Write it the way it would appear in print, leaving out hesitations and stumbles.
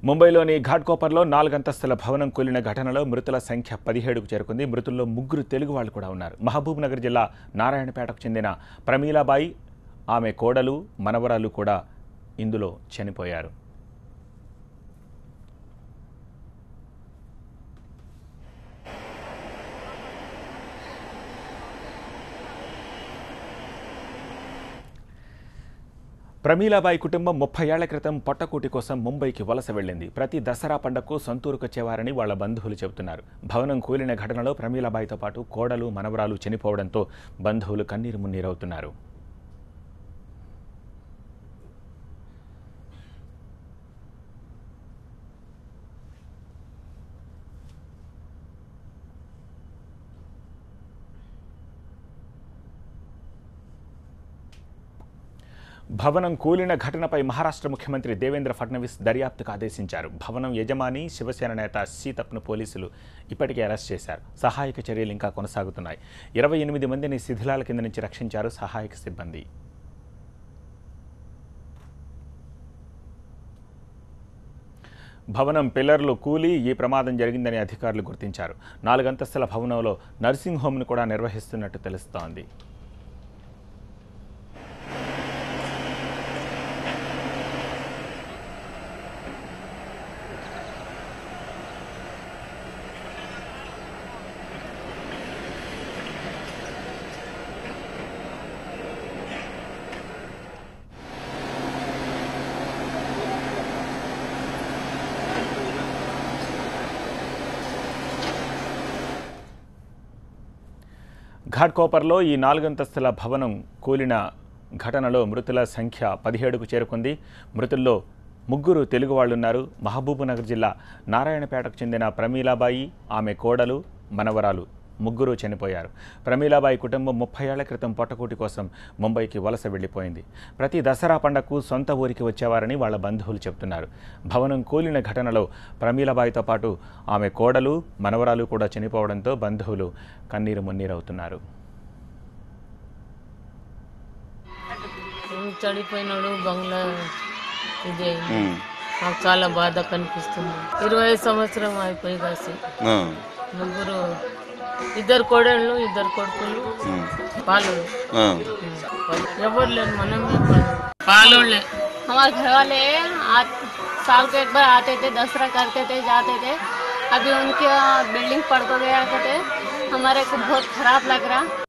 ముంబైలోని ఘాట్కోపర్లో 4 అంతస్తుల భవనం కూలిన ఘటనలో మృతుల సంఖ్య 17కు చేరుకుంది. మృతుల్లో 3 తెలుగు వాళ్ళు కూడా ఉన్నారు. మహబూబ్ నగర్ జిల్లా నారాయణపేటకు చెందిన ప్రమీలాబాయి, ఆమె కోడలు, మనవరాలు కూడా ఇందులో చనిపోయారు. ప్రమీలాబాయి కుటుంబం 30 ఏళ్ల క్రితం పొట్టకూటి కోసం ముంబైకి వలస వెళ్లింది. ప్రతి దసరా పండగకు సొంతూరుకు వచ్చేవారని వాళ్ల బంధువులు చెబుతున్నారు. భవనం కూలిన ఘటనలో ప్రమీలాబాయితో పాటు కోడలు, మనవరాలు చనిపోవడంతో బంధువులు కన్నీరు మున్నీరవుతున్నారు. భవనం కూలిన ఘటనపై మహారాష్ట్ర ముఖ్యమంత్రి దేవేంద్ర ఫడ్నవీస్ దర్యాప్తుకు ఆదేశించారు. భవనం యజమాని శివసేన నేత సీతప్ను పోలీసులు ఇప్పటికే అరెస్ట్ చేశారు. సహాయక చర్యలు ఇంకా కొనసాగుతున్నాయి. 28 మందిని శిథిలాల కింద నుంచి రక్షించారు సహాయక సిబ్బంది. భవనం పిల్లర్లు కూలి ఈ ప్రమాదం జరిగిందని అధికారులు గుర్తించారు. 4 అంతస్తుల భవనంలో నర్సింగ్ హోమ్ను కూడా నిర్వహిస్తున్నట్టు తెలుస్తోంది. ఘాట్కోపర్లో ఈ 4 అంతస్తుల భవనం కూలిన ఘటనలో మృతుల సంఖ్య 17కు చేరుకుంది. మృతుల్లో 3 తెలుగు వాళ్లున్నారు. మహబూబ్ నగర్ జిల్లా నారాయణపేటకు చెందిన ప్రమీలాబాయి, ఆమె కోడలు, మనవరాలు 3 చనిపోయారు. ప్రమీలాబాయి కుటుంబం 30 ఏళ్ల క్రితం పొట్టకూటి కోసం ముంబైకి వలస వెళ్లిపోయింది. ప్రతి దసరా పండగకు సొంత ఊరికి వచ్చేవారని వాళ్ల బంధువులు చెబుతున్నారు. భవనం కూలిన ఘటనలో ప్రమీలాబాయితో పాటు ఆమె కోడలు, మనవరాలు కూడా చనిపోవడంతో బంధువులు కన్నీరు మున్నీరవుతున్నారు. చనిపోయినాడు బంగ్లా ఇదే నాకు చాలా బాధ కనిపిస్తుంది. 20 సంవత్సరం అయిపోయి కాసి 3 ఇద్దరు కోడళ్ళు, 2 కొడుకులు, పాలోళ్ళు ఎవరు లేరు. మనమే పాలోళ్ళే. हमारे घर वाले साल को एक बार आते थे, दसरा करते थे, जाते थे. अभी उनके बिल्डिंग पड़ तो गया थे. हमारे को बहुत खराब लग रहा.